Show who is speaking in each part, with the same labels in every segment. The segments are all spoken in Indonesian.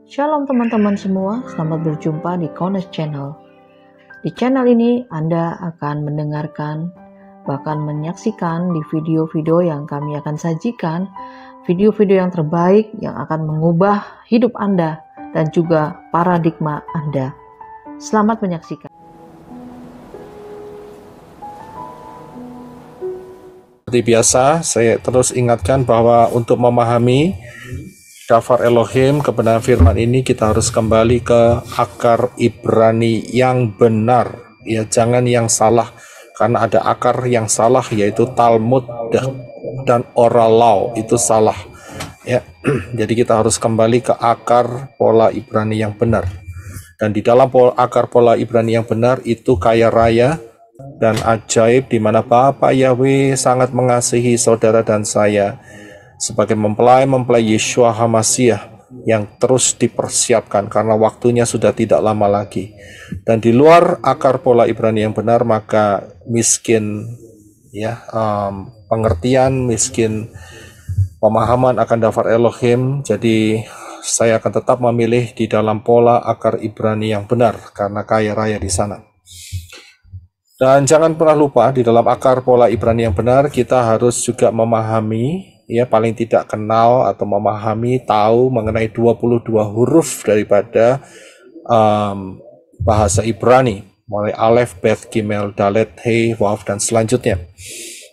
Speaker 1: Shalom teman-teman semua, selamat berjumpa di Kones Channel. Di channel ini Anda akan mendengarkan, bahkan menyaksikan di video-video yang kami akan sajikan, video-video yang terbaik yang akan mengubah hidup Anda dan juga paradigma Anda. Selamat menyaksikan.
Speaker 2: Seperti biasa, saya terus ingatkan bahwa untuk memahami Dafar Elohim, kebenaran firman ini, kita harus kembali ke akar Ibrani yang benar. Ya, jangan yang salah, karena ada akar yang salah, yaitu Talmud dan oral law, itu salah. Ya, jadi kita harus kembali ke akar pola Ibrani yang benar. Dan di dalam akar pola Ibrani yang benar itu kaya raya dan ajaib, di mana Bapa Yahweh sangat mengasihi saudara dan saya sebagai mempelai Yeshua HaMashiach yang terus dipersiapkan karena waktunya sudah tidak lama lagi. Dan di luar akar pola Ibrani yang benar, maka miskin pengertian, miskin pemahaman akan Dafar Elohim. Jadi saya akan tetap memilih di dalam pola akar Ibrani yang benar karena kaya raya di sana. Dan jangan pernah lupa, di dalam akar pola Ibrani yang benar kita harus juga memahami, ya, paling tidak kenal atau memahami, tahu mengenai 22 huruf daripada bahasa Ibrani, mulai Aleph, Bet, Gimel, Dalet, He, Waw, dan selanjutnya.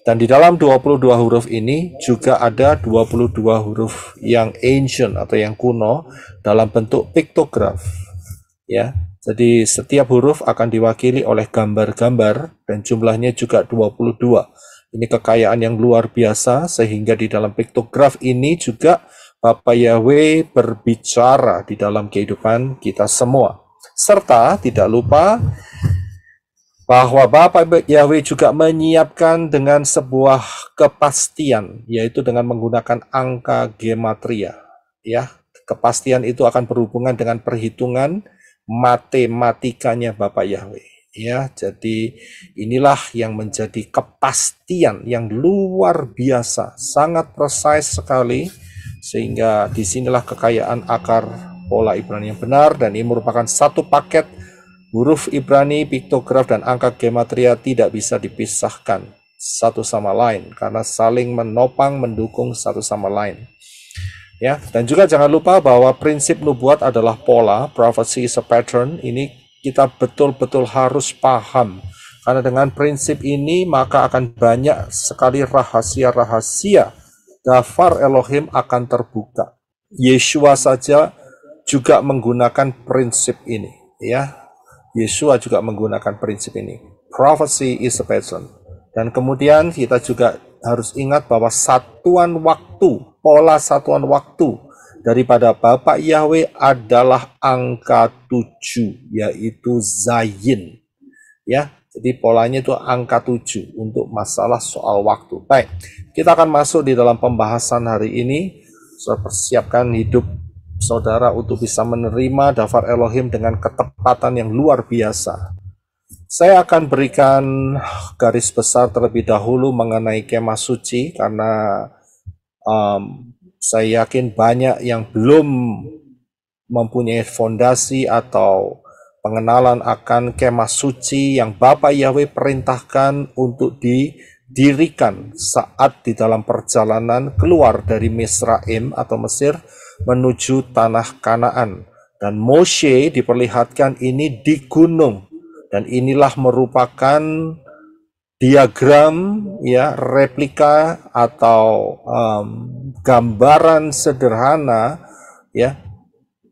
Speaker 2: Dan di dalam 22 huruf ini juga ada 22 huruf yang ancient atau yang kuno dalam bentuk piktograf. Ya, jadi setiap huruf akan diwakili oleh gambar-gambar dan jumlahnya juga 22. Ini kekayaan yang luar biasa, sehingga di dalam piktograf ini juga Bapa Yahweh berbicara di dalam kehidupan kita semua. Serta tidak lupa bahwa Bapa Yahweh juga menyiapkan dengan sebuah kepastian, yaitu dengan menggunakan angka gematria. Ya, kepastian itu akan berhubungan dengan perhitungan matematikanya Bapa Yahweh. Ya, jadi inilah yang menjadi kepastian yang luar biasa, sangat precise sekali, sehingga disinilah kekayaan akar pola Ibrani yang benar. Dan ini merupakan satu paket. Huruf Ibrani, piktograf, dan angka gematria tidak bisa dipisahkan satu sama lain karena saling menopang, mendukung satu sama lain. Ya, dan juga jangan lupa bahwa prinsip nubuat adalah pola, prophecy is a pattern. Ini kita betul-betul harus paham, karena dengan prinsip ini maka akan banyak sekali rahasia-rahasia Dafar Elohim akan terbuka. Yeshua saja juga menggunakan prinsip ini, ya. Yeshua juga menggunakan prinsip ini. Prophecy is a pattern. Dan kemudian kita juga harus ingat bahwa satuan waktu, pola satuan waktu daripada Bapa Yahweh adalah angka 7, yaitu Zayin. Ya, jadi polanya itu angka 7 untuk masalah soal waktu. Baik, kita akan masuk di dalam pembahasan hari ini. Saya persiapkan hidup saudara untuk bisa menerima Dafar Elohim dengan ketepatan yang luar biasa. Saya akan berikan garis besar terlebih dahulu mengenai kemah suci, karena saya yakin banyak yang belum mempunyai fondasi atau pengenalan akan kemah suci yang Bapa Yahweh perintahkan untuk didirikan saat di dalam perjalanan keluar dari Misraim atau Mesir menuju tanah Kanaan. Dan Moshe diperlihatkan ini di gunung, dan inilah merupakan diagram, ya, replika atau gambaran sederhana, ya,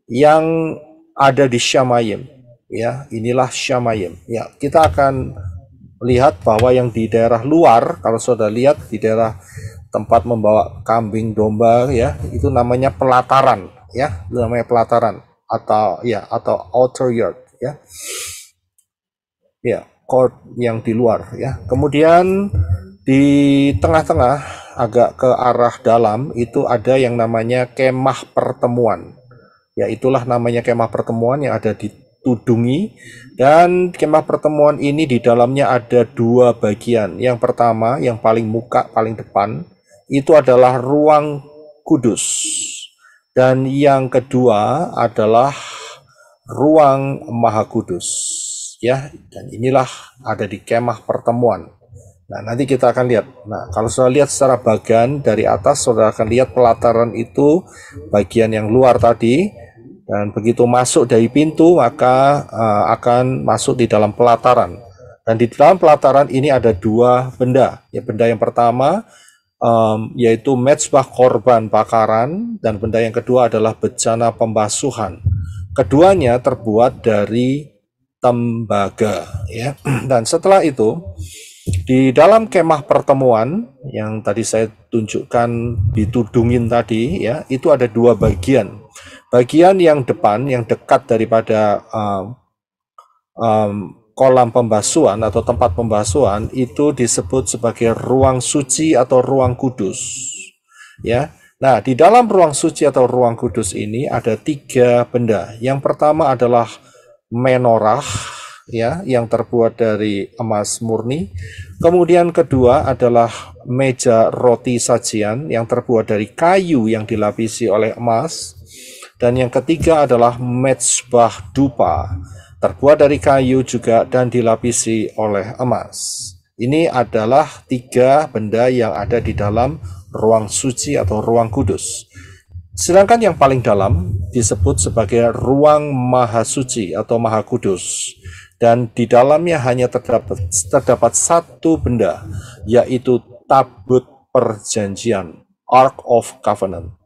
Speaker 2: yang ada di Shamayim. Ya, inilah Shamayim. Ya, kita akan lihat bahwa yang di daerah luar, kalau saudara lihat di daerah tempat membawa kambing domba, ya, itu namanya pelataran, ya, itu namanya pelataran atau outer yard, ya. Ya, court yang di luar, ya. Kemudian di tengah-tengah agak ke arah dalam itu ada yang namanya kemah pertemuan. Ya, itulah namanya kemah pertemuan yang ada di Tudungi. Dan kemah pertemuan ini di dalamnya ada 2 bagian. Yang pertama, yang paling muka, paling depan, itu adalah ruang kudus. Dan yang kedua adalah ruang Maha Kudus, ya. Dan inilah ada di kemah pertemuan. Nah, nanti kita akan lihat. Nah, kalau saudara lihat secara bagian dari atas, saudara akan lihat pelataran itu bagian yang luar tadi. Dan begitu masuk dari pintu, maka akan masuk di dalam pelataran. Dan di dalam pelataran ini ada dua benda. Ya, benda yang pertama yaitu mezbah korban bakaran, dan benda yang kedua adalah bejana pembasuhan. Keduanya terbuat dari tembaga, ya. Dan setelah itu di dalam kemah pertemuan yang tadi saya tunjukkan ditudungin tadi, ya, itu ada dua bagian. Bagian yang depan, yang dekat daripada kolam pembasuhan atau tempat pembasuhan, itu disebut sebagai ruang suci atau ruang kudus, ya. Nah, di dalam ruang suci atau ruang kudus ini ada tiga benda. Yang pertama adalah menorah, ya, yang terbuat dari emas murni. Kemudian kedua adalah meja roti sajian yang terbuat dari kayu yang dilapisi oleh emas. Dan yang ketiga adalah mezbah dupa, terbuat dari kayu juga dan dilapisi oleh emas. Ini adalah tiga benda yang ada di dalam ruang suci atau ruang kudus. Sedangkan yang paling dalam disebut sebagai ruang maha suci atau maha kudus. Dan di dalamnya hanya terdapat satu benda, yaitu tabut perjanjian, Ark of Covenant.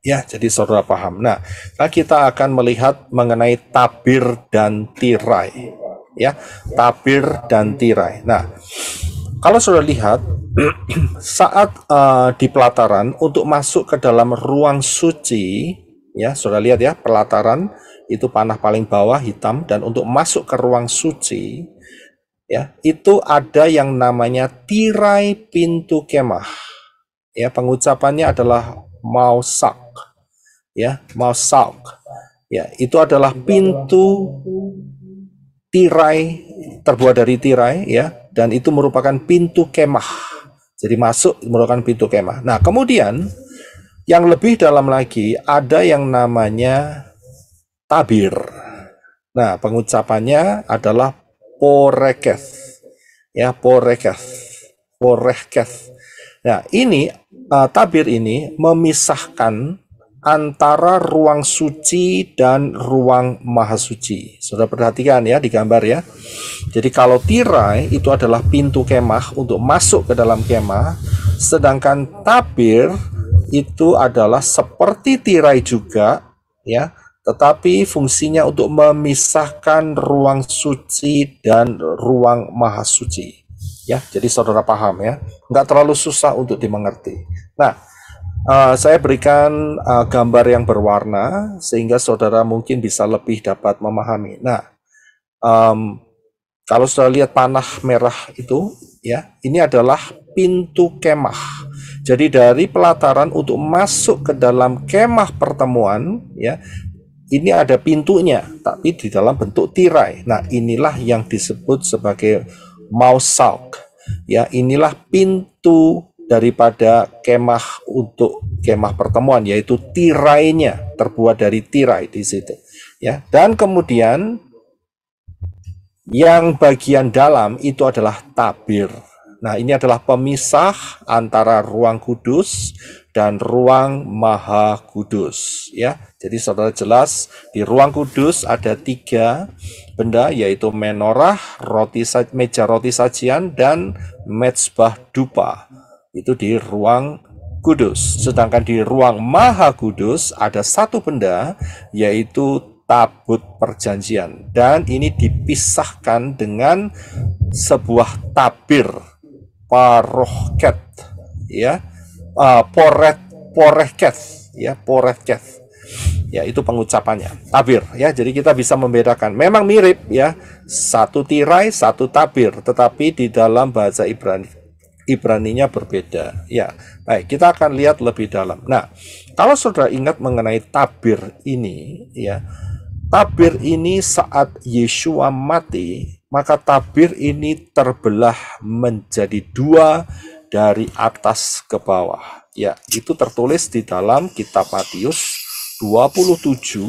Speaker 2: Ya, jadi saudara paham. Nah, kita akan melihat mengenai tabir dan tirai. Ya, tabir dan tirai. Nah, kalau saudara lihat, saat di pelataran untuk masuk ke dalam ruang suci, ya, saudara lihat ya, pelataran itu panah paling bawah hitam, dan untuk masuk ke ruang suci, ya, itu ada yang namanya tirai pintu kemah. Ya, pengucapannya adalah mausak. Ya, mausak. Ya, itu adalah pintu tirai, terbuat dari tirai, ya, dan itu merupakan pintu kemah. Jadi masuk merupakan pintu kemah. Nah, kemudian yang lebih dalam lagi ada yang namanya tabir. Nah, pengucapannya adalah poreketh. Ya, poreketh. Poreketh. Nah, ini tabir ini memisahkan antara ruang suci dan ruang maha suci. Saudara perhatikan ya di gambar ya. Jadi kalau tirai itu adalah pintu kemah untuk masuk ke dalam kemah, sedangkan tabir itu adalah seperti tirai juga, ya, tetapi fungsinya untuk memisahkan ruang suci dan ruang maha suci. Ya, jadi saudara paham ya, nggak terlalu susah untuk dimengerti. Nah, saya berikan gambar yang berwarna sehingga saudara mungkin bisa lebih dapat memahami. Nah, kalau saudara lihat panah merah itu, ya, ini adalah pintu kemah. Jadi dari pelataran untuk masuk ke dalam kemah pertemuan, ya, ini ada pintunya, tapi di dalam bentuk tirai. Nah, inilah yang disebut sebagai mausak. Ya, inilah pintu daripada kemah untuk kemah pertemuan, yaitu tirainya, terbuat dari tirai di situ. Ya, dan kemudian yang bagian dalam itu adalah tabir. Nah, ini adalah pemisah antara ruang kudus dan ruang maha kudus. Ya, jadi saudara jelas di ruang kudus ada tiga benda, yaitu menorah, meja roti sajian, dan mezbah dupa. Itu di ruang kudus. Sedangkan di ruang maha kudus ada satu benda, yaitu tabut perjanjian. Dan ini dipisahkan dengan sebuah tabir, paroket, ya, poreket, ya, poreket. Ya, itu pengucapannya, tabir, ya. Jadi kita bisa membedakan. Memang mirip, ya, satu tirai, satu tabir, tetapi di dalam bahasa Ibraninya berbeda. Ya, baik, kita akan lihat lebih dalam. Nah, kalau saudara ingat mengenai tabir ini, ya, tabir ini saat Yeshua mati, maka tabir ini terbelah menjadi dua dari atas ke bawah. Ya, itu tertulis di dalam kitab Matius 27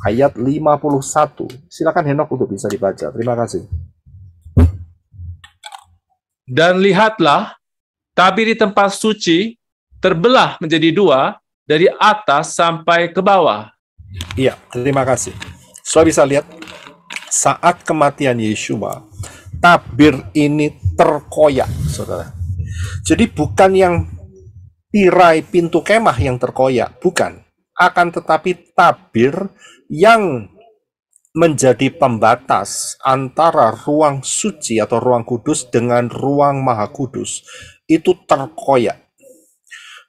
Speaker 2: ayat 51. Silakan Henok untuk bisa dibaca. Terima kasih.
Speaker 3: Dan lihatlah, tabir di tempat suci terbelah menjadi dua dari atas sampai ke bawah.
Speaker 2: Iya, terima kasih. Saudara bisa lihat, saat kematian Yeshua, tabir ini terkoyak, saudara. Jadi bukan yang tirai pintu kemah yang terkoyak, bukan. Akan tetapi tabir yang menjadi pembatas antara ruang suci atau ruang kudus dengan ruang maha kudus itu terkoyak.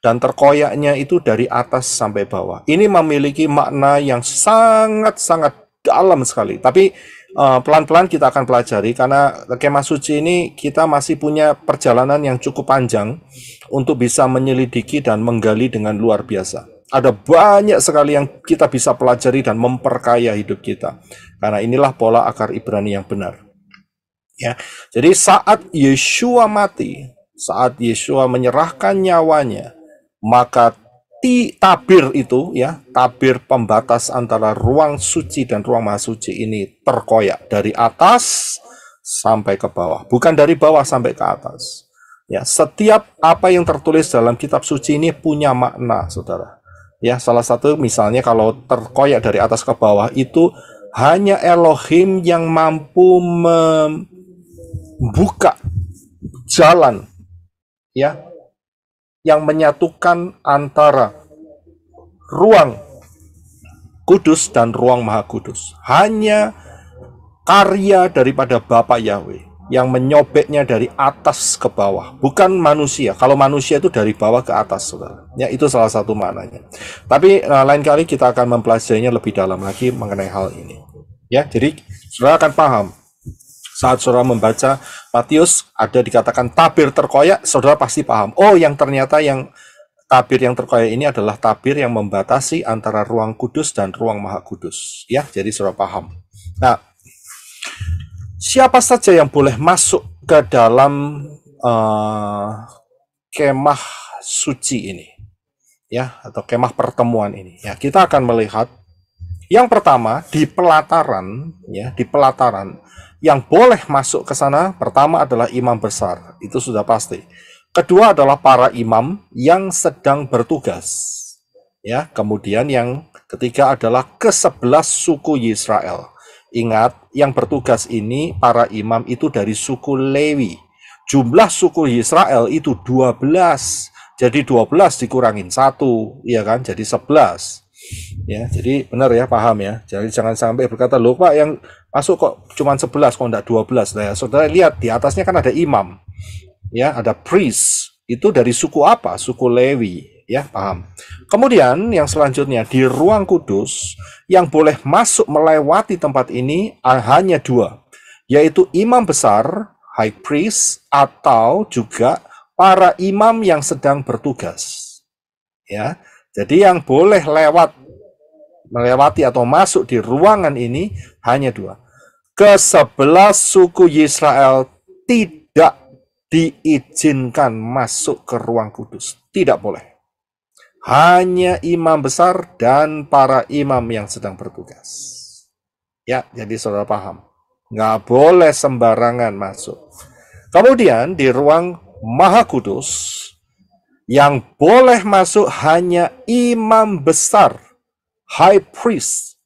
Speaker 2: Dan terkoyaknya itu dari atas sampai bawah. Ini memiliki makna yang sangat-sangat dalam sekali. Tapi pelan-pelan kita akan pelajari, karena kemah suci ini kita masih punya perjalanan yang cukup panjang untuk bisa menyelidiki dan menggali dengan luar biasa. Ada banyak sekali yang kita bisa pelajari dan memperkaya hidup kita. Karena inilah pola akar Ibrani yang benar. Ya, jadi saat Yeshua mati, saat Yeshua menyerahkan nyawanya, maka tabir itu, ya, tabir pembatas antara ruang suci dan ruang maha suci ini terkoyak dari atas sampai ke bawah, bukan dari bawah sampai ke atas. Ya, setiap apa yang tertulis dalam kitab suci ini punya makna, saudara. Ya, salah satu misalnya kalau terkoyak dari atas ke bawah itu hanya Elohim yang mampu membuka jalan, ya, yang menyatukan antara ruang kudus dan ruang maha kudus. Hanya karya daripada Bapa Yahweh yang menyobeknya dari atas ke bawah, bukan manusia. Kalau manusia itu dari bawah ke atas, saudara. Ya, itu salah satu maknanya. Tapi lain kali kita akan mempelajarinya lebih dalam lagi mengenai hal ini. Ya, jadi saudara akan paham. Saat saudara membaca Matius ada dikatakan tabir terkoyak, saudara pasti paham. Oh, yang ternyata yang tabir yang terkoyak ini adalah tabir yang membatasi antara ruang kudus dan ruang maha kudus. Ya, jadi saudara paham. Nah, siapa saja yang boleh masuk ke dalam kemah suci ini, ya, atau kemah pertemuan ini? Ya, kita akan melihat yang pertama di pelataran, ya, di pelataran yang boleh masuk ke sana pertama adalah imam besar, itu sudah pasti. Kedua adalah para imam yang sedang bertugas, ya. Kemudian yang ketiga adalah ke-11 suku Israel. Ingat, yang bertugas ini para imam itu dari suku Lewi. Jumlah suku Israel itu 12. Jadi 12 dikurangin 1, ya kan? Jadi 11. Ya, jadi benar ya, paham ya. Jadi jangan sampai berkata, "Loh, Pak, yang masuk kok cuma 11, kok enggak 12?" Nah, ya, saudara lihat di atasnya kan ada imam. Ya, ada priest. Itu dari suku apa? Suku Lewi. Ya, paham. Kemudian yang selanjutnya di ruang kudus yang boleh masuk melewati tempat ini hanya 2, yaitu imam besar, high priest, atau juga para imam yang sedang bertugas. Ya, jadi yang boleh melewati atau masuk di ruangan ini hanya 2. Ke-11 suku Israel tidak diizinkan masuk ke ruang kudus, tidak boleh. Hanya imam besar dan para imam yang sedang bertugas. Ya, jadi saudara paham. Nggak boleh sembarangan masuk. Kemudian di ruang maha kudus, yang boleh masuk hanya imam besar, high priest.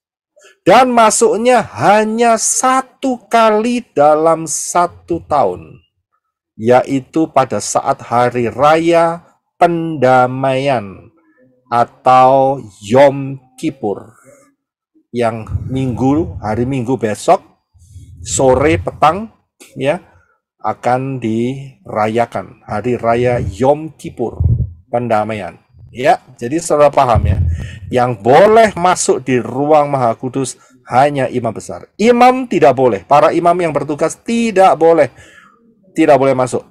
Speaker 2: Dan masuknya hanya 1 kali dalam 1 tahun. Yaitu pada saat hari raya pendamaian atau Yom Kippur, yang hari Minggu besok sore petang, ya, akan dirayakan hari raya Yom Kippur, pendamaian. Ya, jadi saudara paham ya. Yang boleh masuk di ruang maha kudus hanya imam besar. Imam tidak boleh, para imam yang bertugas tidak boleh masuk.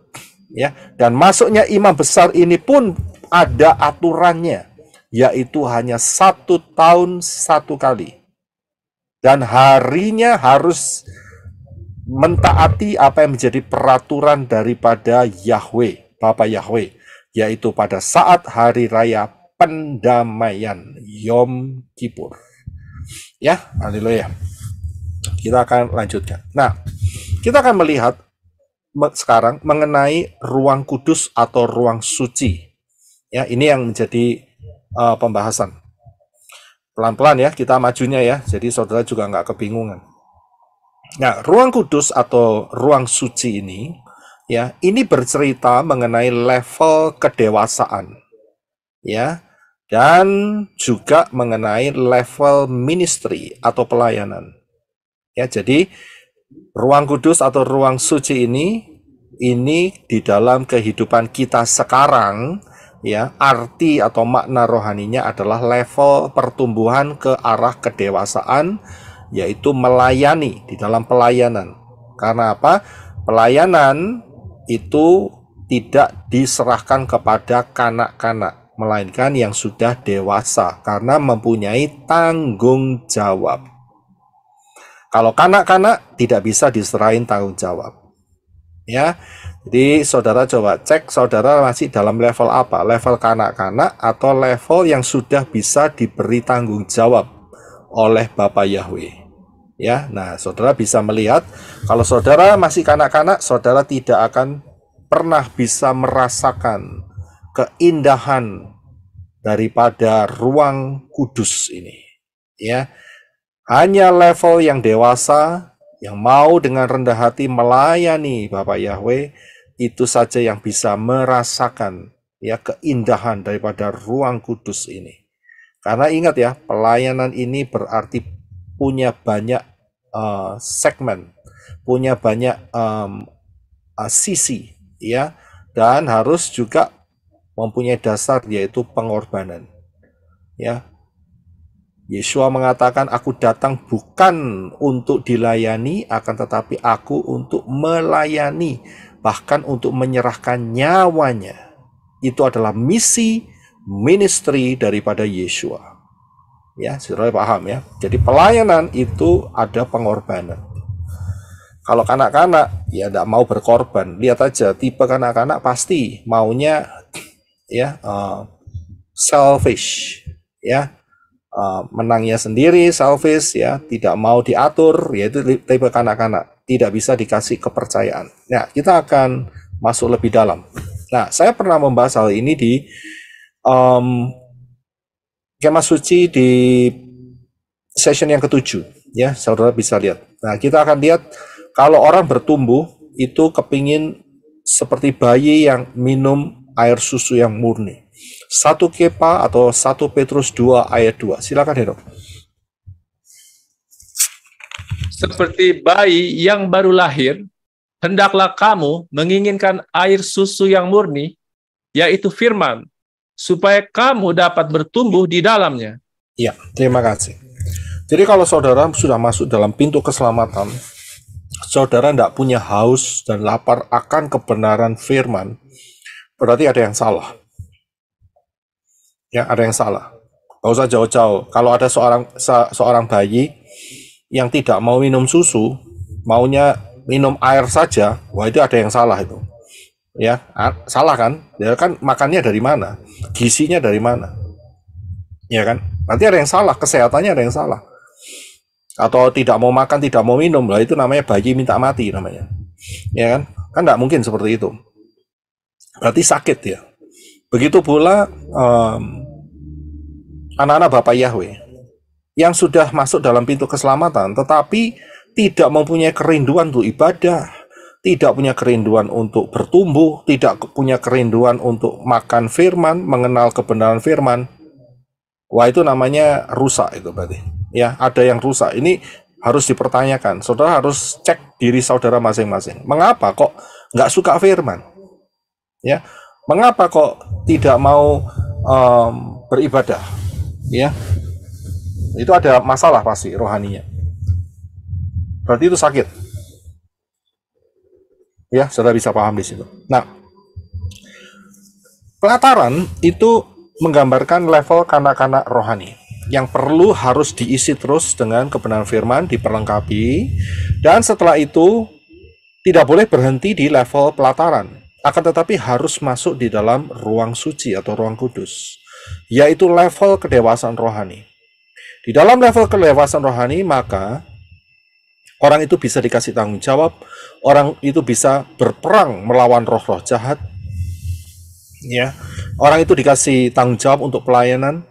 Speaker 2: Ya, dan masuknya imam besar ini pun ada aturannya, yaitu hanya 1 tahun 1 kali. Dan harinya harus mentaati apa yang menjadi peraturan daripada Yahweh. Bapa Yahweh, yaitu pada saat hari raya pendamaian Yom Kippur. Ya, haleluya. Kita akan lanjutkan. Nah, kita akan melihat sekarang mengenai ruang kudus atau ruang suci. Ya, ini yang menjadi pembahasan. Pelan-pelan ya, kita majunya ya. Jadi saudara juga nggak kebingungan. Nah, ruang kudus atau ruang suci ini, ya, ini bercerita mengenai level kedewasaan, ya, dan juga mengenai level ministry atau pelayanan. Ya, jadi ruang kudus atau ruang suci ini di dalam kehidupan kita sekarang, ya, arti atau makna rohaninya adalah level pertumbuhan ke arah kedewasaan, yaitu melayani, di dalam pelayanan. Karena apa? Pelayanan itu tidak diserahkan kepada kanak-kanak, melainkan yang sudah dewasa karena mempunyai tanggung jawab. Kalau kanak-kanak tidak bisa diserahin tanggung jawab. Ya. Jadi saudara coba cek saudara masih dalam level apa? Level kanak-kanak atau level yang sudah bisa diberi tanggung jawab oleh Bapa Yahweh. Ya, nah saudara bisa melihat kalau saudara masih kanak-kanak, saudara tidak akan pernah bisa merasakan keindahan daripada ruang kudus ini. Ya, hanya level yang dewasa yang mau dengan rendah hati melayani Bapa Yahweh, itu saja yang bisa merasakan ya keindahan daripada ruang kudus ini. Karena ingat ya, pelayanan ini berarti punya banyak segmen, punya banyak sisi, ya, dan harus juga mempunyai dasar yaitu pengorbanan. Ya, Yesua mengatakan, aku datang bukan untuk dilayani, akan tetapi aku untuk melayani, bahkan untuk menyerahkan nyawanya. Itu adalah misi ministry daripada Yesua. Ya, saudara paham ya. Jadi pelayanan itu ada pengorbanan. Kalau kanak-kanak ya tidak mau berkorban, lihat aja tipe kanak-kanak pasti maunya ya selfish, ya. Menangnya sendiri, selfish, ya, tidak mau diatur, yaitu tipe kanak-kanak, tidak bisa dikasih kepercayaan. Nah, kita akan masuk lebih dalam. Nah, saya pernah membahas hal ini di Kemah Suci di session yang ke-7, ya, saudara bisa lihat. Nah, kita akan lihat kalau orang bertumbuh itu kepingin seperti bayi yang minum air susu yang murni. 1 Kepa atau 1 Petrus 2 ayat 2. Silakan, Henok.
Speaker 3: Seperti bayi yang baru lahir, hendaklah kamu menginginkan air susu yang murni, yaitu firman, supaya kamu dapat bertumbuh di dalamnya.
Speaker 2: Ya, terima kasih. Jadi kalau saudara sudah masuk dalam pintu keselamatan, saudara tidak punya haus dan lapar akan kebenaran firman, berarti ada yang salah. Ya, ada yang salah. Gak usah jauh-jauh. Kalau ada seorang bayi yang tidak mau minum susu, maunya minum air saja, wah itu ada yang salah itu. Ya, salah kan? Ya kan makannya dari mana? Gizinya dari mana? Ya kan? Nanti ada yang salah, kesehatannya ada yang salah. Atau tidak mau makan, tidak mau minum, lah itu namanya bayi minta mati namanya. Ya kan? Kan tidak mungkin seperti itu. Berarti sakit ya. Begitu pula anak-anak Bapa Yahweh yang sudah masuk dalam pintu keselamatan tetapi tidak mempunyai kerinduan untuk ibadah, tidak punya kerinduan untuk bertumbuh, tidak punya kerinduan untuk makan firman, mengenal kebenaran firman. Wah, itu namanya rusak itu berarti. Ya, ada yang rusak. Ini harus dipertanyakan. Saudara harus cek diri saudara masing-masing. Mengapa kok nggak suka firman? Ya, mengapa kok tidak mau beribadah? Ya, itu ada masalah pasti rohaninya. Berarti itu sakit. Ya, saudara bisa paham di situ. Nah, pelataran itu menggambarkan level kanak-kanak rohani yang perlu harus diisi terus dengan kebenaran firman, diperlengkapi, dan setelah itu tidak boleh berhenti di level pelataran. akan tetapi harus masuk di dalam ruang suci atau ruang kudus, yaitu level kedewasaan rohani. Di dalam level kedewasaan rohani, maka orang itu bisa dikasih tanggung jawab, orang itu bisa berperang melawan roh-roh jahat, ya. Orang itu dikasih tanggung jawab untuk pelayanan,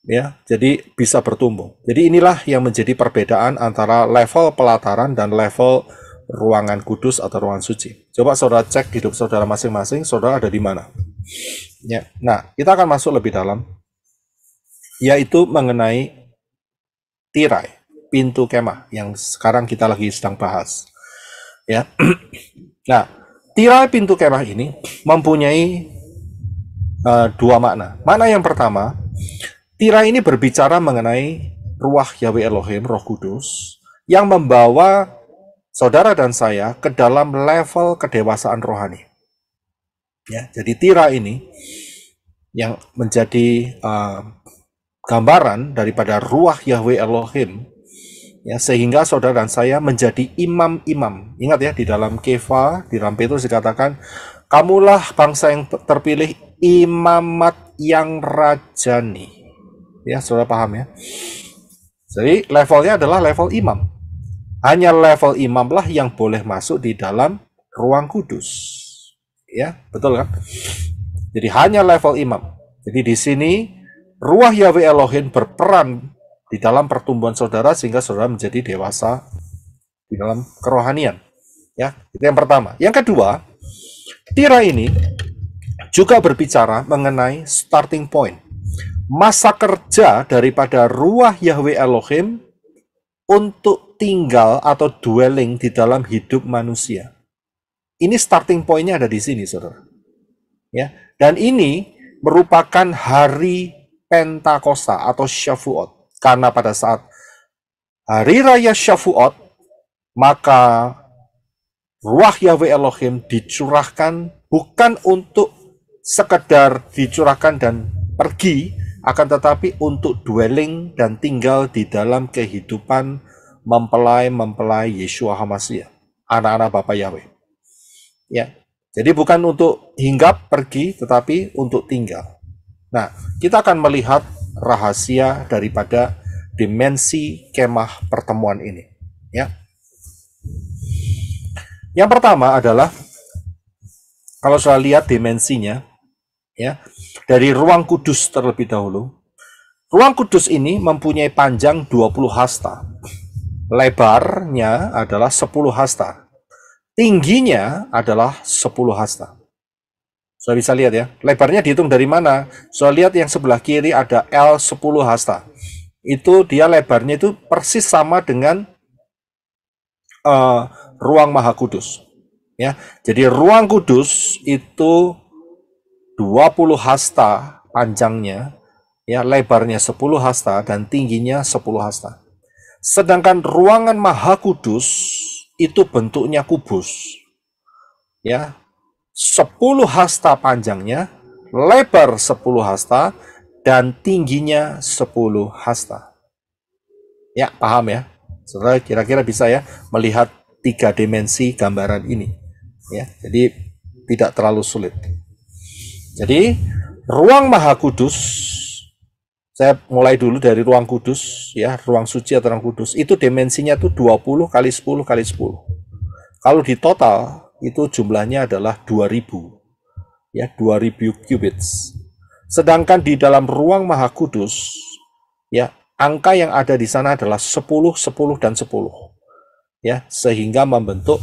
Speaker 2: ya. Jadi bisa bertumbuh. Jadi inilah yang menjadi perbedaan antara level pelataran dan level ruangan kudus atau ruangan suci. Coba saudara cek hidup saudara masing-masing, saudara ada di mana. Ya. Nah, kita akan masuk lebih dalam, yaitu mengenai tirai, pintu kemah, yang sekarang kita lagi sedang bahas. Ya. Nah, tirai pintu kemah ini mempunyai dua makna. Makna yang pertama, tirai ini berbicara mengenai ruah Yahweh Elohim, Roh Kudus, yang membawa saudara dan saya ke dalam level kedewasaan rohani. Ya, jadi tirai ini yang menjadi gambaran daripada ruah Yahweh Elohim, ya, sehingga saudara dan saya menjadi imam-imam. Ingat ya, di dalam Kefa, di dalam Petrus dikatakan, kamulah bangsa yang terpilih, imamat yang rajani. Ya, saudara paham ya? Jadi levelnya adalah level imam. Hanya level imam lah yang boleh masuk di dalam ruang kudus. Ya, betul kan? Jadi hanya level imam. Jadi di sini ruah Yahweh Elohim berperan di dalam pertumbuhan saudara sehingga saudara menjadi dewasa di dalam kerohanian. Ya, itu yang pertama. Yang kedua, tirai ini juga berbicara mengenai starting point, masa kerja daripada ruah Yahweh Elohim untuk tinggal atau dwelling di dalam hidup manusia. Ini starting point-nya ada di sini, saudara. Ya, dan ini merupakan hari Pentakosta atau Shavuot. Karena pada saat hari raya Shavuot, maka ruah Yahweh Elohim dicurahkan bukan untuk sekedar dicurahkan dan pergi, akan tetapi untuk dwelling dan tinggal di dalam kehidupan mempelai Yeshua HaMashiach, anak-anak Bapa Yahweh. Ya, jadi bukan untuk hinggap pergi, tetapi untuk tinggal. Nah, kita akan melihat rahasia daripada dimensi kemah pertemuan ini. Ya, yang pertama adalah kalau saya lihat dimensinya, ya, dari ruang kudus terlebih dahulu. Ruang kudus ini mempunyai panjang 20 hasta. Lebarnya adalah 10 hasta. Tingginya adalah 10 hasta. Saya bisa lihat ya. Lebarnya dihitung dari mana? Saya lihat yang sebelah kiri ada L 10 hasta. Itu dia lebarnya itu persis sama dengan ruang Maha Kudus. Ya. Jadi ruang kudus itu 20 hasta panjangnya, ya, lebarnya 10 hasta dan tingginya 10 hasta. Sedangkan ruangan Maha Kudus itu bentuknya kubus. Ya. 10 hasta panjangnya, lebar 10 hasta dan tingginya 10 hasta. Ya, paham ya? Saudara kira-kira bisa ya melihat 3 dimensi gambaran ini. Ya, jadi tidak terlalu sulit. Jadi, ruang Maha Kudus, saya mulai dulu dari ruang kudus, ya, ruang suci atau ruang kudus, itu dimensinya tuh 20 kali 10 kali 10. Kalau di total, itu jumlahnya adalah 2000. Ya, 2000 cubits. Sedangkan di dalam ruang Maha Kudus, ya, angka yang ada di sana adalah 10, 10, dan 10. Ya, sehingga membentuk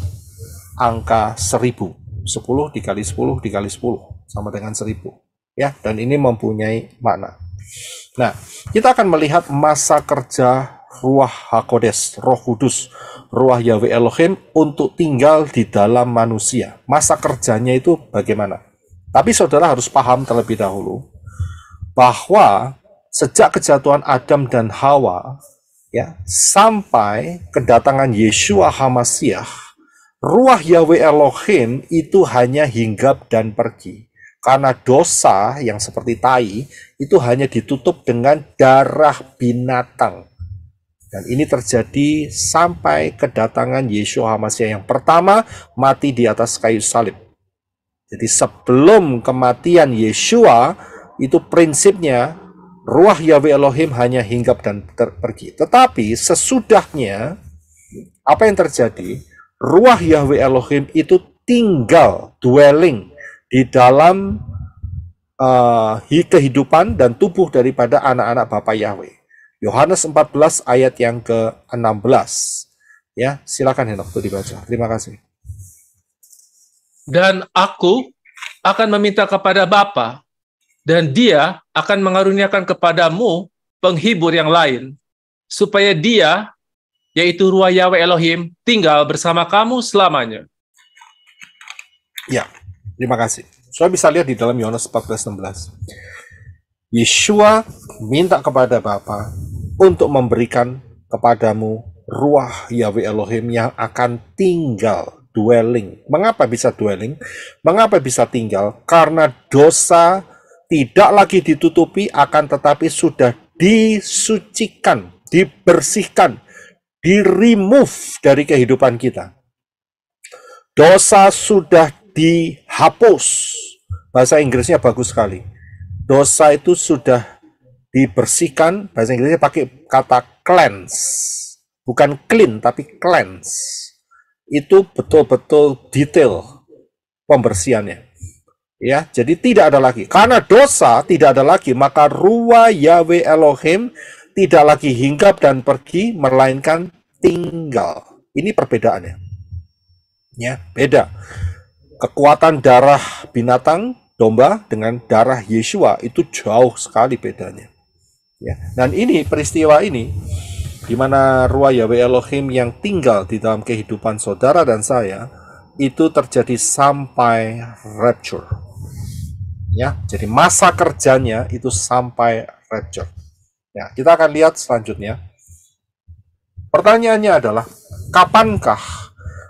Speaker 2: angka 1000. 10 dikali 10 dikali 10. Sama dengan 1000, ya, dan ini mempunyai makna. Nah, kita akan melihat masa kerja Ruah HaKodesh, Roh Kudus, Ruah Yahweh Elohim untuk tinggal di dalam manusia. Masa kerjanya itu bagaimana? Tapi saudara harus paham terlebih dahulu bahwa sejak kejatuhan Adam dan Hawa, ya, sampai kedatangan Yeshua HaMashiach, Ruah Yahweh Elohim itu hanya hinggap dan pergi. Karena dosa yang seperti tai itu hanya ditutup dengan darah binatang. Dan ini terjadi sampai kedatangan Yeshua HaMashiach yang pertama mati di atas kayu salib. Jadi sebelum kematian Yeshua, itu prinsipnya ruah Yahweh Elohim hanya hinggap dan pergi. Tetapi sesudahnya, apa yang terjadi? Ruah Yahweh Elohim itu tinggal, dwelling di dalam kehidupan dan tubuh daripada anak-anak Bapa Yahweh. Yohanes 14 ayat yang ke-16. Ya, silakan Henok untuk dibaca. Terima kasih.
Speaker 3: Dan aku akan meminta kepada Bapa, dan Dia akan mengaruniakan kepadamu penghibur yang lain, supaya Dia, yaitu Ruah Yahweh Elohim, tinggal bersama kamu selamanya.
Speaker 2: Ya, terima kasih. Saudara bisa lihat di dalam Yohanes 14:16. Yeshua minta kepada Bapa untuk memberikan kepadamu Ruah Yahweh Elohim yang akan tinggal, dwelling. Mengapa bisa dwelling? Mengapa bisa tinggal? Karena dosa tidak lagi ditutupi, akan tetapi sudah disucikan, dibersihkan, di-remove dari kehidupan kita. Dosa sudah dihapus. Bahasa Inggrisnya bagus sekali. Dosa itu sudah dibersihkan. Bahasa Inggrisnya pakai kata cleanse. Bukan clean, tapi cleanse. Itu betul-betul detail pembersihannya. Ya, jadi tidak ada lagi. Karena dosa tidak ada lagi, maka Ruah Yahweh Elohim tidak lagi hinggap dan pergi, melainkan tinggal. Ini perbedaannya. Ya, beda. Kekuatan darah binatang, domba, dengan darah Yeshua itu jauh sekali bedanya. Ya, dan ini peristiwa ini, di mana Ruah Yahweh Elohim yang tinggal di dalam kehidupan saudara dan saya, itu terjadi sampai rapture. Ya, jadi masa kerjanya itu sampai rapture. Ya, kita akan lihat selanjutnya. Pertanyaannya adalah, kapankah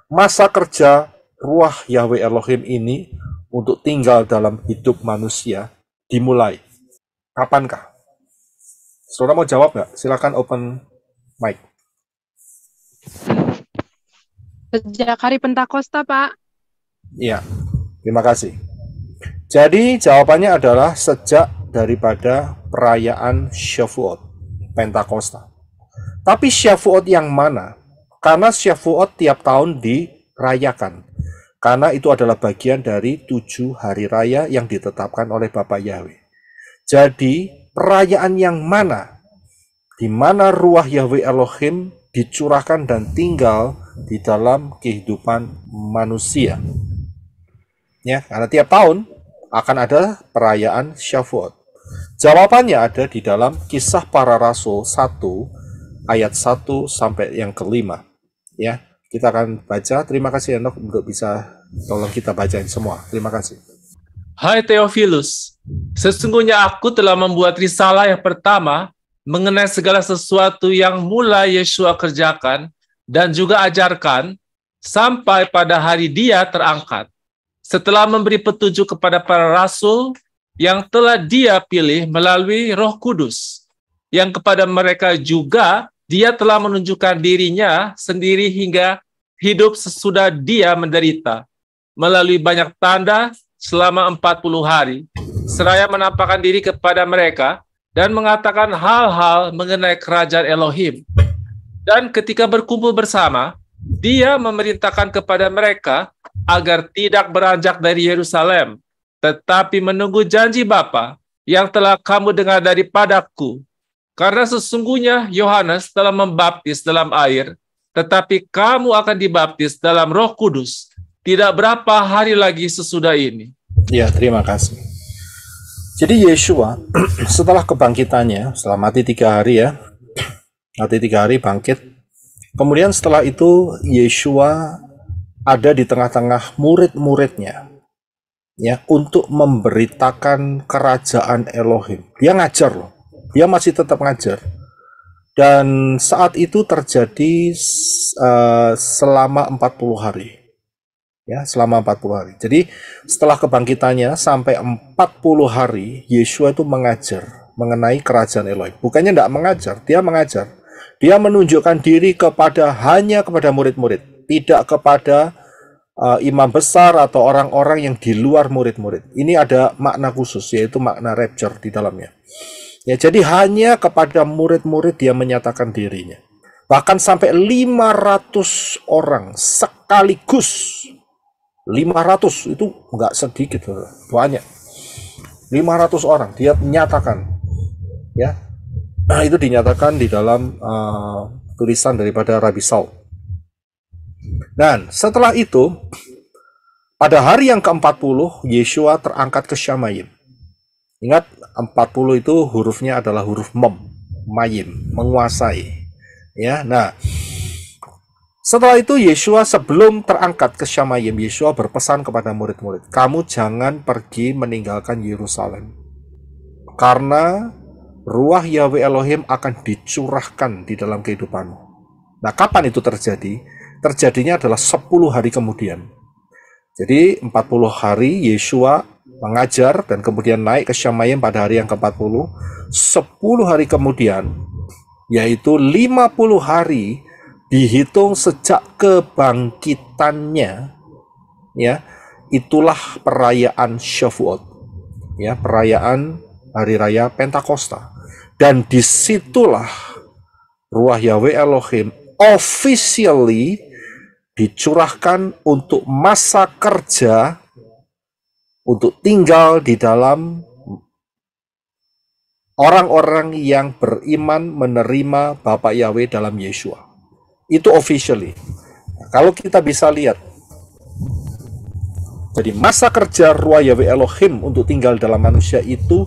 Speaker 2: masa kerja Ruah Yahweh Elohim ini untuk tinggal dalam hidup manusia dimulai? Kapankah? Saudara mau jawab nggak? Silakan open mic.
Speaker 4: Sejak hari Pentakosta, Pak.
Speaker 2: Iya, terima kasih. Jadi jawabannya adalah sejak daripada perayaan Shavuot, Pentakosta. Tapi Shavuot yang mana? Karena Shavuot tiap tahun dirayakan. Karena itu adalah bagian dari 7 hari raya yang ditetapkan oleh Bapa Yahweh. Jadi perayaan yang mana? Di mana Ruah Yahweh Elohim dicurahkan dan tinggal di dalam kehidupan manusia. Ya, karena tiap tahun akan ada perayaan Shavuot. Jawabannya ada di dalam Kisah Para Rasul 1 ayat 1 sampai yang ke-5. Ya, kita akan baca. Terima kasih Henok untuk bisa tolong kita bacain semua. Terima kasih.
Speaker 3: Hai Theophilus, sesungguhnya aku telah membuat risalah yang pertama mengenai segala sesuatu yang mulai Yeshua kerjakan dan juga ajarkan sampai pada hari Dia terangkat. Setelah memberi petunjuk kepada para rasul yang telah Dia pilih melalui Roh Kudus, yang kepada mereka juga Dia telah menunjukkan dirinya sendiri hingga hidup sesudah Dia menderita, melalui banyak tanda selama 40 hari, seraya menampakkan diri kepada mereka dan mengatakan hal-hal mengenai kerajaan Elohim. Dan ketika berkumpul bersama, Dia memerintahkan kepada mereka agar tidak beranjak dari Yerusalem, tetapi menunggu janji Bapa yang telah kamu dengar daripadaku. Karena sesungguhnya Yohanes telah membaptis dalam air, tetapi kamu akan dibaptis dalam Roh Kudus tidak berapa hari lagi sesudah ini.
Speaker 2: Ya, terima kasih. Jadi Yeshua setelah kebangkitannya, setelah mati 3 hari ya, mati 3 hari bangkit. Kemudian setelah itu Yeshua ada di tengah-tengah murid-muridnya, ya, untuk memberitakan kerajaan Elohim. Dia ngajar loh, dia masih tetap ngajar. Dan saat itu terjadi selama 40 hari. Ya, selama 40 hari. Jadi setelah kebangkitannya sampai 40 hari, Yeshua itu mengajar mengenai kerajaan Elohim. Bukannya tidak mengajar, dia mengajar. Dia menunjukkan diri hanya kepada murid-murid, tidak kepada imam besar atau orang-orang yang di luar murid-murid. Ini ada makna khusus, yaitu makna rapture di dalamnya. Ya, jadi hanya kepada murid-murid dia menyatakan dirinya. Bahkan sampai 500 orang sekaligus. 500 itu nggak sedikit, banyak. 500 orang dia nyatakan, ya. Nah, itu dinyatakan di dalam tulisan daripada Rabi Saul. Dan setelah itu, pada hari yang ke-40, Yeshua terangkat ke Shamayim. Ingat, 40 itu hurufnya adalah huruf mem, mayim, menguasai. Ya, nah, setelah itu Yeshua sebelum terangkat ke Shamayim, Yeshua berpesan kepada murid-murid, kamu jangan pergi meninggalkan Yerusalem. Karena ruah Yahweh Elohim akan dicurahkan di dalam kehidupanmu. Nah, kapan itu terjadi? Terjadinya adalah 10 hari kemudian. Jadi 40 hari Yeshua mengajar dan kemudian naik ke Shamayim pada hari yang ke-40. 10 hari kemudian, yaitu 50 hari dihitung sejak kebangkitannya, ya, itulah perayaan Shavuot, ya, perayaan hari raya Pentakosta. Dan disitulah ruah Yahweh Elohim officially dicurahkan untuk masa kerja, untuk tinggal di dalam orang-orang yang beriman menerima Bapa Yahweh dalam Yeshua. Itu officially. Nah, kalau kita bisa lihat, jadi masa kerja ruah Yahweh Elohim untuk tinggal dalam manusia itu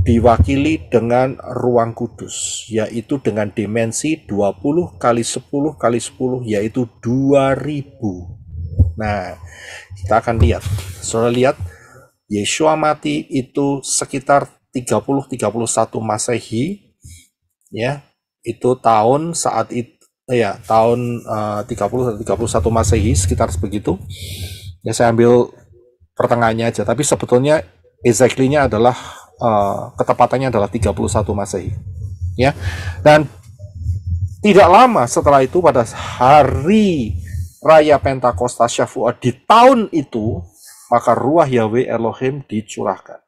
Speaker 2: diwakili dengan ruang kudus, yaitu dengan dimensi 20 kali 10 kali 10, yaitu 2000. Nah, kita akan lihat. Saudara lihat, Yeshua mati itu sekitar 30-31 Masehi, ya, itu tahun saat itu, ya, tahun 30-31 Masehi, sekitar begitu. Ya, saya ambil pertengahannya aja, tapi sebetulnya exactly-nya adalah ketepatannya adalah 31 Masehi, ya. Dan tidak lama setelah itu, pada hari raya Pentakosta Shavuot di tahun itu, maka ruah Yahweh Elohim dicurahkan.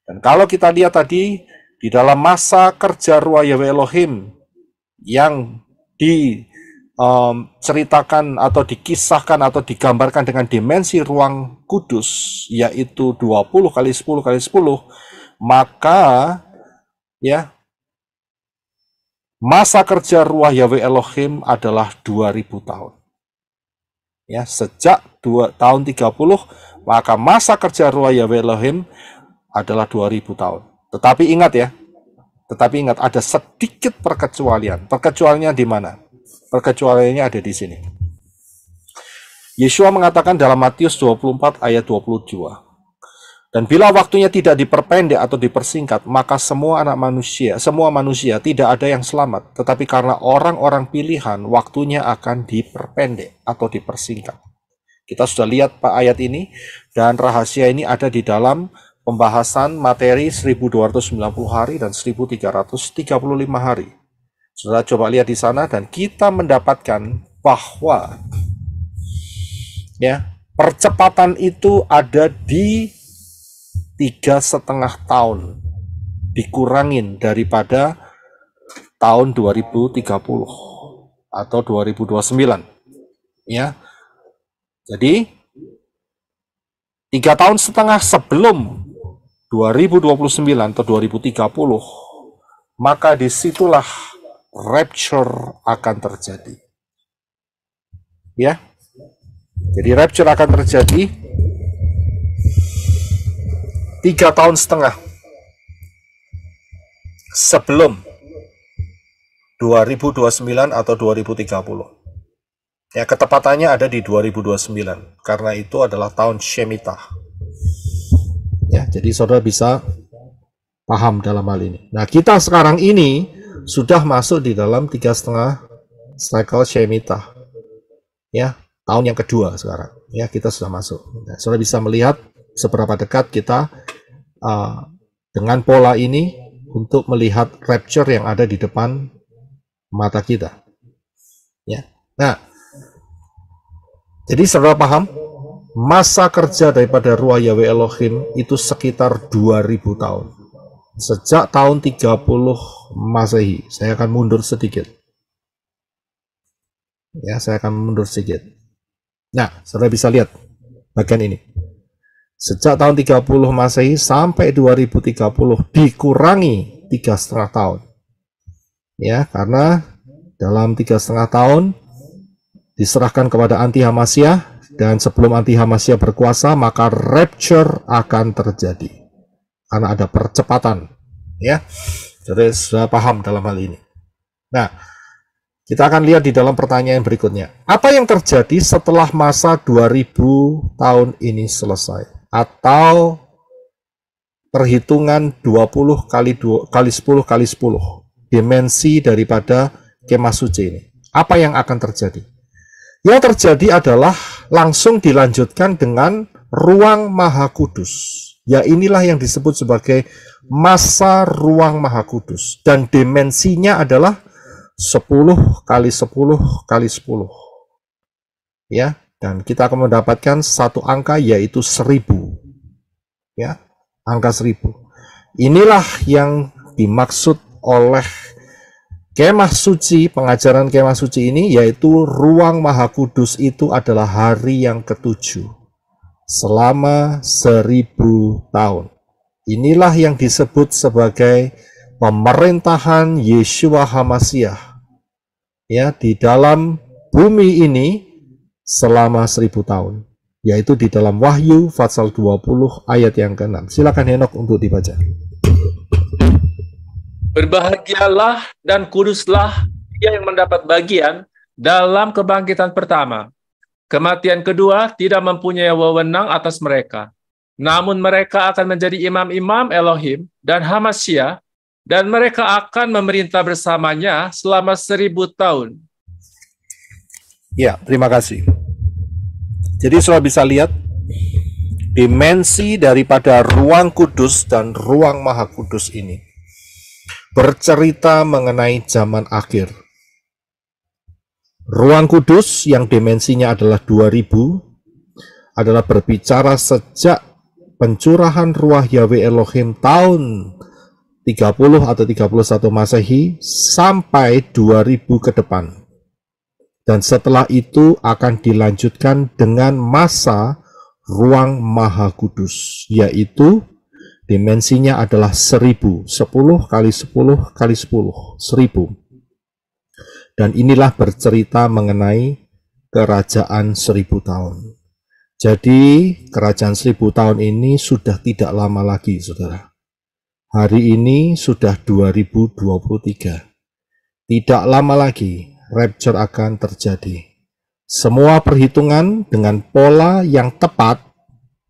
Speaker 2: Dan kalau kita lihat tadi, di dalam masa kerja ruah Yahweh Elohim yang diceritakan atau dikisahkan atau digambarkan dengan dimensi ruang kudus, yaitu 20 kali 10 kali 10, maka, ya, masa kerja ruah Yahweh Elohim adalah 2000 tahun. Ya, sejak tahun 30, maka masa kerja ruah Yahweh Elohim adalah 2000 tahun. Tetapi ingat, ya, ada sedikit perkecualian. Perkecualiannya di mana? Perkecualiannya ada di sini. Yeshua mengatakan dalam Matius 24 ayat 22. Dan bila waktunya tidak diperpendek atau dipersingkat, maka semua manusia tidak ada yang selamat. Tetapi karena orang-orang pilihan, waktunya akan diperpendek atau dipersingkat. Kita sudah lihat Pak ayat ini, dan rahasia ini ada di dalam pembahasan materi 1290 hari dan 1335 hari. Saudara coba lihat di sana, dan kita mendapatkan bahwa, ya, percepatan itu ada di 3,5 tahun, dikurangin daripada tahun 2030 atau 2029, ya. Jadi 3,5 tahun sebelum 2029 atau 2030, maka disitulah rapture akan terjadi, ya. Jadi rapture akan terjadi 3,5 tahun sebelum 2029 atau 2030. Ya, ketepatannya ada di 2029, karena itu adalah tahun Shemitah. Ya, jadi saudara bisa paham dalam hal ini. Nah, kita sekarang ini sudah masuk di dalam 3,5 cycle Shemitah. Ya, tahun yang kedua sekarang. Ya, kita sudah masuk. Nah, saudara bisa melihat seberapa dekat kita dengan pola ini untuk melihat rapture yang ada di depan mata kita. Ya. Nah, Jadi saudara paham, masa kerja daripada Ruach Yahweh Elohim itu sekitar 2000 tahun. Sejak tahun 30 Masehi. Saya akan mundur sedikit. Ya, saya akan mundur sedikit. Nah, saudara bisa lihat bagian ini. Sejak tahun 30 Masehi sampai 2030 dikurangi 3,5 tahun. Ya, karena dalam 3,5 tahun diserahkan kepada anti-Hamasyah, dan sebelum anti-Hamasyah berkuasa, maka rapture akan terjadi. Karena ada percepatan. Ya, jadi sudah paham dalam hal ini. Nah, kita akan lihat di dalam pertanyaan berikutnya. Apa yang terjadi setelah masa 2000 tahun ini selesai? Atau perhitungan 20 kali 10 kali 10. Dimensi daripada kemah suci ini. Apa yang akan terjadi? Yang terjadi adalah langsung dilanjutkan dengan ruang maha kudus. Ya, inilah yang disebut sebagai masa ruang maha kudus. Dan dimensinya adalah 10 kali 10 kali 10. Ya, dan kita akan mendapatkan satu angka yaitu 1000. Ya, angka 1000. Inilah yang dimaksud oleh kemah suci, pengajaran kemah suci ini, yaitu ruang maha kudus itu adalah hari yang ke-7 selama 1000 tahun. Inilah yang disebut sebagai pemerintahan Yeshua HaMashiach, ya, di dalam bumi ini selama 1000 tahun, yaitu di dalam Wahyu pasal 20 ayat yang ke-6. Silakan Henok untuk dibaca.
Speaker 3: Berbahagialah dan kuduslah dia yang mendapat bagian dalam kebangkitan pertama. Kematian kedua tidak mempunyai wewenang atas mereka. Namun mereka akan menjadi imam-imam Elohim dan Hamasyah, dan mereka akan memerintah bersamanya selama 1000 tahun.
Speaker 2: Ya, terima kasih. Jadi sudah bisa lihat dimensi daripada ruang kudus dan ruang maha kudus ini bercerita mengenai zaman akhir. Ruang kudus yang dimensinya adalah 2000 adalah berbicara sejak pencurahan Ruach Yahweh Elohim tahun 30 atau 31 Masehi sampai 2000 ke depan. Dan setelah itu akan dilanjutkan dengan masa ruang maha kudus, yaitu dimensinya adalah 1000, 10 kali 10 kali 10, 1000. Dan inilah bercerita mengenai kerajaan 1000 tahun. Jadi kerajaan 1000 tahun ini sudah tidak lama lagi, saudara. Hari ini sudah 2023. Tidak lama lagi rapture akan terjadi. Semua perhitungan dengan pola yang tepat,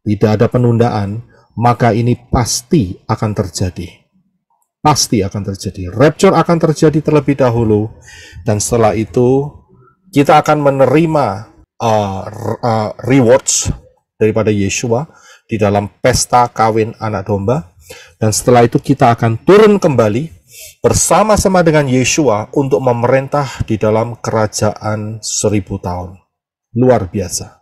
Speaker 2: tidak ada penundaan, maka ini pasti akan terjadi. Pasti akan terjadi. Rapture akan terjadi terlebih dahulu, dan setelah itu kita akan menerima rewards daripada Yeshua di dalam pesta kawin anak domba, dan setelah itu kita akan turun kembali bersama-sama dengan Yeshua untuk memerintah di dalam kerajaan 1000 tahun. Luar biasa.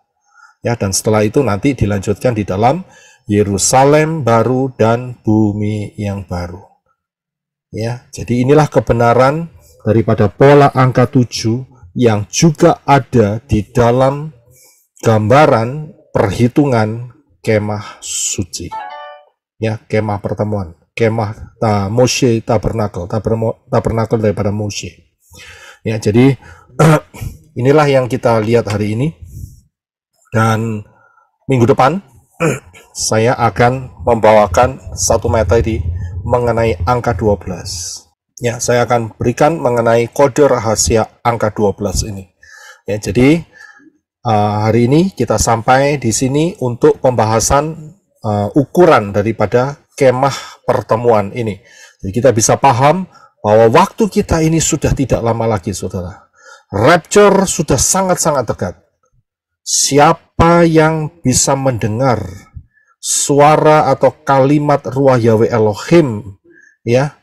Speaker 2: Ya, dan setelah itu nanti dilanjutkan di dalam Yerusalem baru dan bumi yang baru. Ya, jadi inilah kebenaran daripada pola angka 7 yang juga ada di dalam gambaran perhitungan kemah suci. Ya, kemah pertemuan, kemah Moshe tabernakel daripada Moshe. Ya, jadi inilah yang kita lihat hari ini, dan minggu depan saya akan membawakan satu materi mengenai angka 12. Ya, saya akan berikan mengenai kode rahasia angka 12 ini. Ya, jadi hari ini kita sampai di sini untuk pembahasan ukuran daripada kemah pertemuan ini. Jadi kita bisa paham bahwa waktu kita ini sudah tidak lama lagi, saudara. Rapture sudah sangat-sangat dekat. Siapa yang bisa mendengar suara atau kalimat Ruach Yahweh Elohim, ya,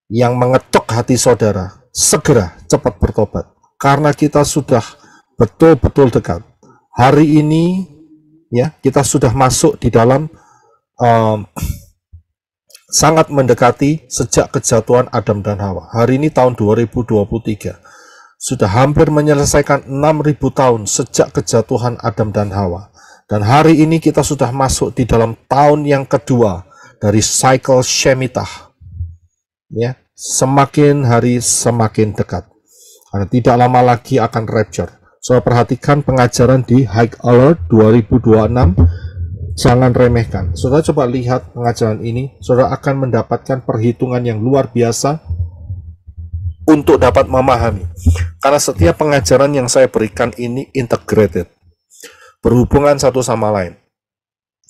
Speaker 2: yang mengetuk hati saudara, segera cepat bertobat, karena kita sudah betul-betul dekat. hari ini ya kita sudah masuk di dalam sangat mendekati sejak kejatuhan Adam dan Hawa. Hari ini tahun 2023. Sudah hampir menyelesaikan 6.000 tahun sejak kejatuhan Adam dan Hawa. Dan hari ini kita sudah masuk di dalam tahun yang kedua dari cycle Shemitah. Ya, semakin hari semakin dekat. Karena tidak lama lagi akan rapture. Saudara perhatikan pengajaran di High Alert 2026. Jangan remehkan. Saudara coba lihat pengajaran ini, saudara akan mendapatkan perhitungan yang luar biasa untuk dapat memahami. Karena setiap pengajaran yang saya berikan ini integrated, berhubungan satu sama lain.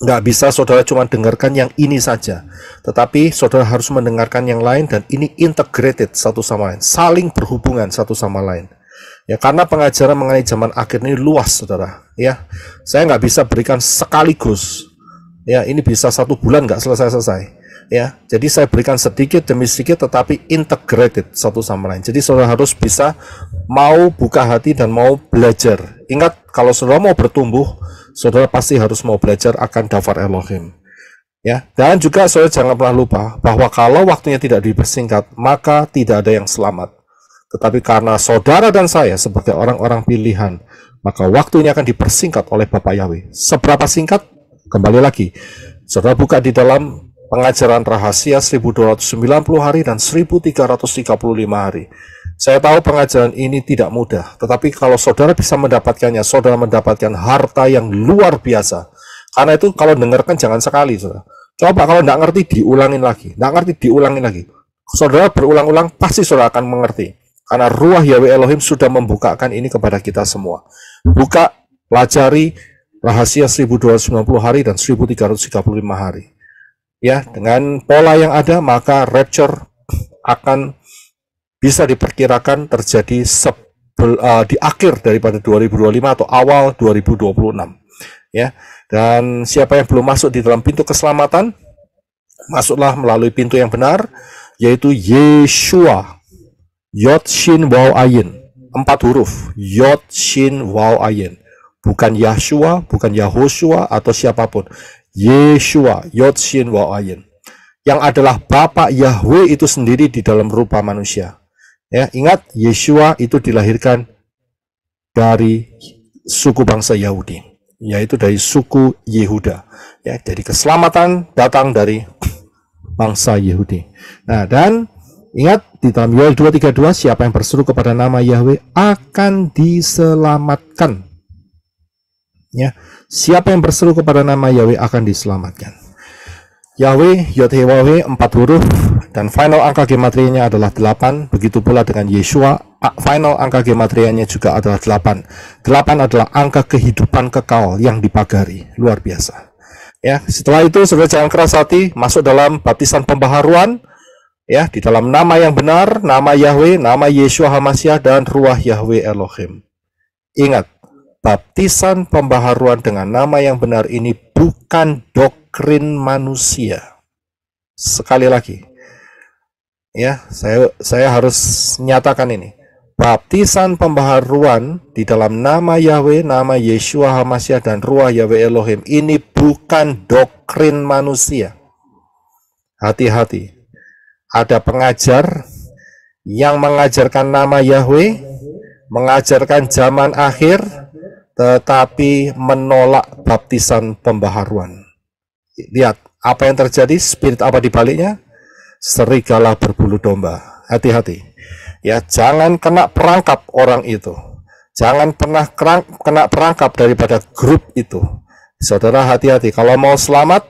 Speaker 2: Nggak bisa saudara cuma dengarkan yang ini saja, tetapi saudara harus mendengarkan yang lain dan ini integrated satu sama lain, saling berhubungan satu sama lain. Ya, karena pengajaran mengenai zaman akhir ini luas, saudara. Ya, saya nggak bisa berikan sekaligus. Ya, ini bisa 1 bulan nggak selesai-selesai. Ya, jadi saya berikan sedikit demi sedikit, tetapi integrated satu sama lain. Jadi saudara harus bisa mau buka hati dan mau belajar. Ingat, kalau saudara mau bertumbuh, saudara pasti harus mau belajar akan Dafar Elohim. Ya, dan juga saudara jangan pernah lupa bahwa kalau waktunya tidak dipersingkat, maka tidak ada yang selamat. Tetapi karena saudara dan saya sebagai orang-orang pilihan, maka waktunya akan dipersingkat oleh Bapak Yahweh. Seberapa singkat? Kembali lagi, saudara buka di dalam pengajaran rahasia 1290 hari dan 1335 hari. Saya tahu pengajaran ini tidak mudah, tetapi kalau saudara bisa mendapatkannya, saudara mendapatkan harta yang luar biasa. Karena itu kalau dengarkan jangan sekali, saudara. Coba kalau tidak ngerti diulangin lagi, tidak ngerti diulangin lagi. Saudara berulang-ulang pasti saudara akan mengerti. Karena Ruah Yahweh Elohim sudah membukakan ini kepada kita semua. Buka, pelajari rahasia 1290 hari dan 1335 hari. Ya, dengan pola yang ada, maka rapture akan bisa diperkirakan terjadi di akhir daripada 2025 atau awal 2026. Ya, dan siapa yang belum masuk di dalam pintu keselamatan, masuklah melalui pintu yang benar, yaitu Yeshua. Yod Shin Waw Ayin, 4 huruf. Yod Shin Waw Ayin, bukan Yahshua, bukan Yahoshua atau siapapun. Yeshua, Yod Shin Waw Ayin, yang adalah Bapak Yahweh itu sendiri di dalam rupa manusia. Ya, ingat, Yeshua itu dilahirkan dari suku bangsa Yahudi, yaitu dari suku Yehuda. Ya, jadi keselamatan datang dari bangsa Yahudi. Nah, dan ingat, di dalam Yoel 2:32, siapa yang berseru kepada nama Yahweh akan diselamatkan. Ya, siapa yang berseru kepada nama Yahweh akan diselamatkan. Yahweh, Yod-Heh-Waw-Heh, 4 huruf, dan final angka gematrianya adalah 8. Begitu pula dengan Yeshua, final angka gematrianya juga adalah 8. 8 adalah angka kehidupan kekal yang dipagari. Luar biasa. Ya, setelah itu saudara jangan keras hati, masuk dalam baptisan pembaharuan. Ya, di dalam nama yang benar, nama Yahweh, nama Yeshua HaMashiach, dan Ruah Yahweh Elohim. Ingat, baptisan pembaharuan dengan nama yang benar ini bukan doktrin manusia. Sekali lagi, ya, saya harus nyatakan ini. Baptisan pembaharuan di dalam nama Yahweh, nama Yeshua HaMashiach, dan Ruah Yahweh Elohim ini bukan doktrin manusia. Hati-hati. Ada pengajar yang mengajarkan nama Yahweh, mengajarkan zaman akhir, tetapi menolak baptisan pembaharuan. Lihat, apa yang terjadi, spirit apa di baliknya? Serigala berbulu domba. Hati-hati. Ya, jangan kena perangkap orang itu. Jangan pernah kena perangkap daripada grup itu. Saudara hati-hati, kalau mau selamat,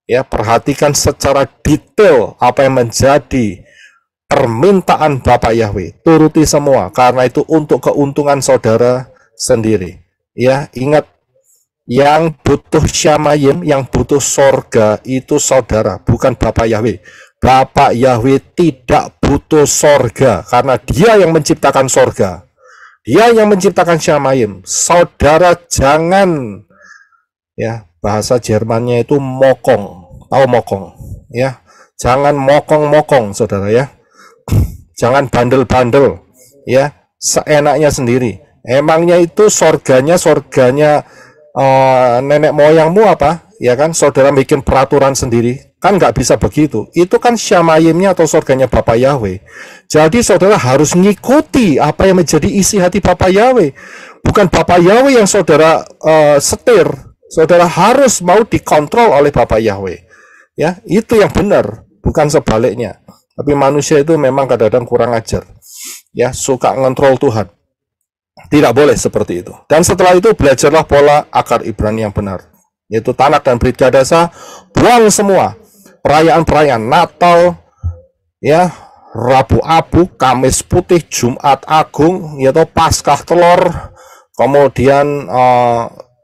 Speaker 2: ya, perhatikan secara detail apa yang menjadi permintaan Bapak Yahweh. Turuti semua, karena itu untuk keuntungan saudara sendiri. Ya, ingat, yang butuh syamayim, yang butuh sorga itu saudara, bukan Bapak Yahweh. Bapak Yahweh tidak butuh sorga, karena dia yang menciptakan sorga. Dia yang menciptakan syamayim. Saudara jangan, ya, bahasa Jermannya itu mokong. Tahu mokong? Ya, jangan mokong-mokong, saudara, ya. Jangan bandel-bandel, ya, seenaknya sendiri. Emangnya itu sorganya nenek moyangmu apa? Ya kan, saudara bikin peraturan sendiri. Kan nggak bisa begitu. Itu kan syamayimnya atau sorganya Bapak Yahweh. Jadi saudara harus ngikuti apa yang menjadi isi hati Bapak Yahweh. Bukan Bapak Yahweh yang saudara setir. Saudara harus mau dikontrol oleh Bapak Yahweh. Ya, itu yang benar, bukan sebaliknya. Tapi manusia itu memang kadang-kadang kurang ajar. Ya, suka ngontrol Tuhan. Tidak boleh seperti itu. Dan setelah itu belajarlah pola akar Ibrani yang benar, yaitu Tanak dan Brit Kadasa. Buang semua perayaan-perayaan Natal, ya, Rabu Abu, Kamis Putih, Jumat Agung, yaitu Paskah Telur, kemudian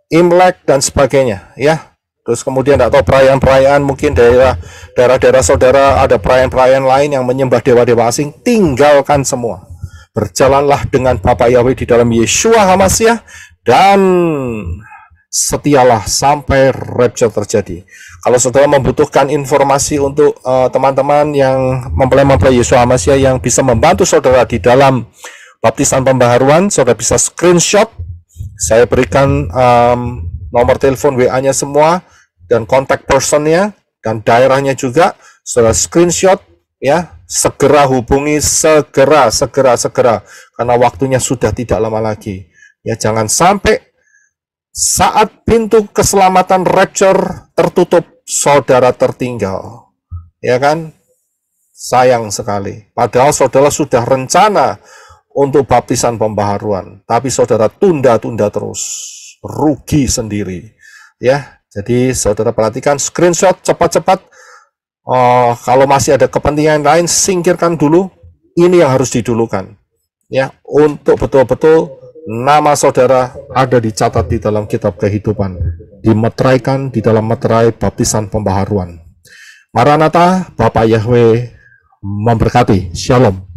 Speaker 2: Imlek dan sebagainya, ya. Terus kemudian tidak tahu perayaan-perayaan, mungkin daerah-daerah saudara ada perayaan-perayaan lain yang menyembah dewa-dewa asing. Tinggalkan semua. Berjalanlah dengan Bapak Yahweh di dalam Yeshua HaMashiach, dan setialah sampai rapture terjadi. Kalau saudara membutuhkan informasi untuk teman-teman yang mempelai Yeshua HaMashiach yang bisa membantu saudara di dalam baptisan pembaharuan, saudara bisa screenshot. Saya berikan nomor telepon WA-nya semua dan kontak personnya dan daerahnya juga. Saudara screenshot, ya, segera hubungi, segera, karena waktunya sudah tidak lama lagi. Ya, jangan sampai saat pintu keselamatan rapture tertutup, saudara tertinggal. Ya kan? Sayang sekali. Padahal saudara sudah rencana untuk baptisan pembaharuan, tapi saudara tunda-tunda terus. Rugi sendiri. Ya, jadi saudara perhatikan, screenshot cepat-cepat. Kalau masih ada kepentingan lain, singkirkan dulu. Ini yang harus didulukan, ya, untuk betul-betul nama saudara ada dicatat di dalam kitab kehidupan, dimeteraikan di dalam meterai baptisan pembaharuan. Maranatha, Bapak Yahweh memberkati. Shalom.